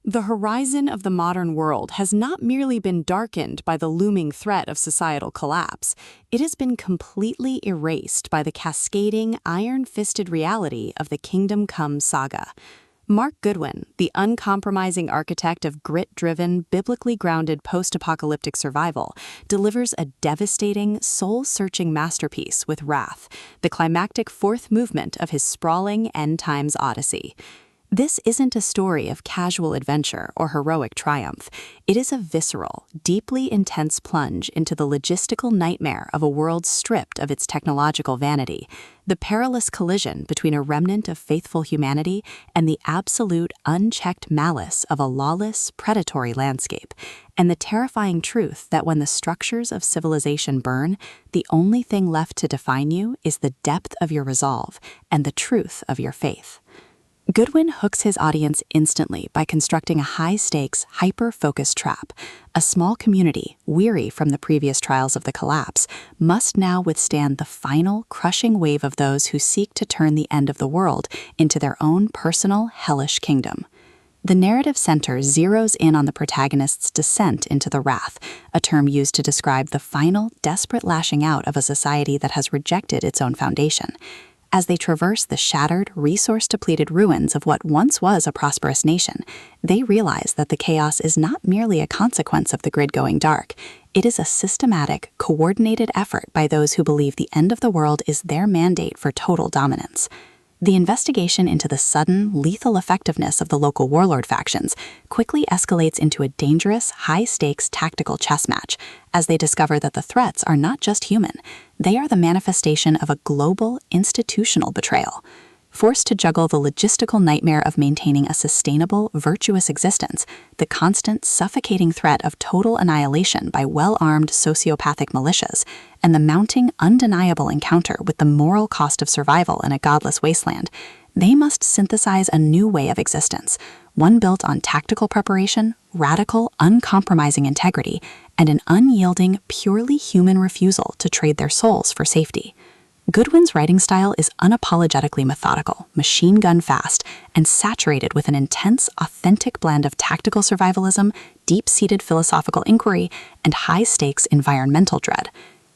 The horizon of the modern world has not merely been darkened by the looming threat of societal collapse, it has been completely erased by the cascading, iron-fisted reality of the Kingdom Come saga. Mark Goodwin, the uncompromising architect of grit-driven, biblically grounded post-apocalyptic survival, delivers a devastating, soul-searching masterpiece with Wrath, the climactic fourth movement of his sprawling end-times odyssey. This isn't a story of casual adventure or heroic triumph. It is a visceral, deeply intense plunge into the logistical nightmare of a world stripped of its technological vanity, the perilous collision between a remnant of faithful humanity and the absolute, unchecked malice of a lawless, predatory landscape, and the terrifying truth that when the structures of civilization burn, the only thing left to define you is the depth of your resolve and the truth of your faith. Goodwin hooks his audience instantly by constructing a high-stakes, hyper-focused trap. A small community, weary from the previous trials of the collapse, must now withstand the final, crushing wave of those who seek to turn the end of the world into their own personal, hellish kingdom. The narrative center zeroes in on the protagonist's descent into the wrath, a term used to describe the final, desperate lashing out of a society that has rejected its own foundation. As they traverse the shattered, resource-depleted ruins of what once was a prosperous nation, they realize that the chaos is not merely a consequence of the grid going dark. It is a systematic, coordinated effort by those who believe the end of the world is their mandate for total dominance. The investigation into the sudden, lethal effectiveness of the local warlord factions quickly escalates into a dangerous, high-stakes tactical chess match, as they discover that the threats are not just human. They are the manifestation of a global, institutional betrayal. Forced to juggle the logistical nightmare of maintaining a sustainable, virtuous existence, the constant, suffocating threat of total annihilation by well-armed sociopathic militias, and the mounting, undeniable encounter with the moral cost of survival in a godless wasteland, they must synthesize a new way of existence, one built on tactical preparation, radical, uncompromising integrity, and an unyielding, purely human refusal to trade their souls for safety. Goodwin's writing style is unapologetically methodical, machine gun fast, and saturated with an intense, authentic blend of tactical survivalism, deep-seated philosophical inquiry, and high-stakes environmental dread.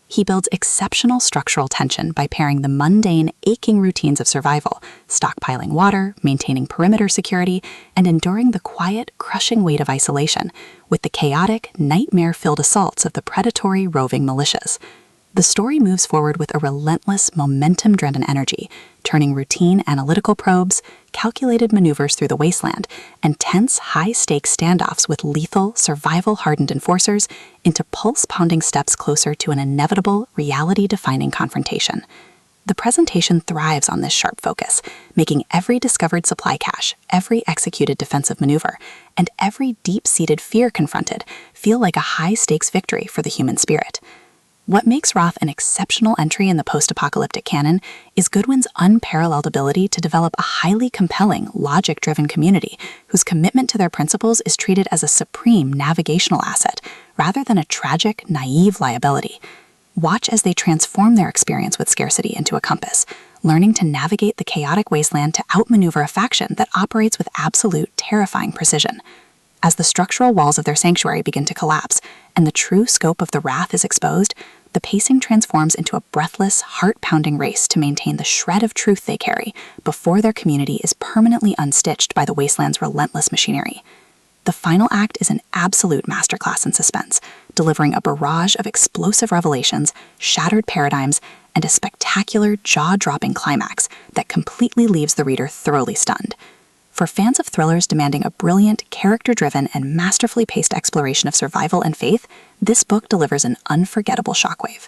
He builds exceptional structural tension by pairing the mundane, aching routines of survival, stockpiling water, maintaining perimeter security, and enduring the quiet, crushing weight of isolation, with the chaotic, nightmare-filled assaults of the predatory, roving militias. The story moves forward with a relentless, momentum-driven energy, turning routine analytical probes, calculated maneuvers through the wasteland, and tense, high-stakes standoffs with lethal, survival-hardened enforcers into pulse-pounding steps closer to an inevitable, reality-defining confrontation. The presentation thrives on this sharp focus, making every discovered supply cache, every executed defensive maneuver, and every deep-seated fear confronted feel like a high-stakes victory for the human spirit. What makes Wrath an exceptional entry in the post-apocalyptic canon is Goodwin's unparalleled ability to develop a highly compelling, logic-driven community whose commitment to their principles is treated as a supreme navigational asset, rather than a tragic, naive liability. Watch as they transform their experience with scarcity into a compass, learning to navigate the chaotic wasteland to outmaneuver a faction that operates with absolute, terrifying precision. As the structural walls of their sanctuary begin to collapse, and the true scope of the wrath is exposed, the pacing transforms into a breathless, heart-pounding race to maintain the shred of truth they carry before their community is permanently unstitched by the wasteland's relentless machinery. The final act is an absolute masterclass in suspense, delivering a barrage of explosive revelations, shattered paradigms, and a spectacular, jaw-dropping climax that completely leaves the reader thoroughly stunned. For fans of thrillers demanding a brilliant, character-driven, and masterfully paced exploration of survival and faith, this book delivers an unforgettable shockwave.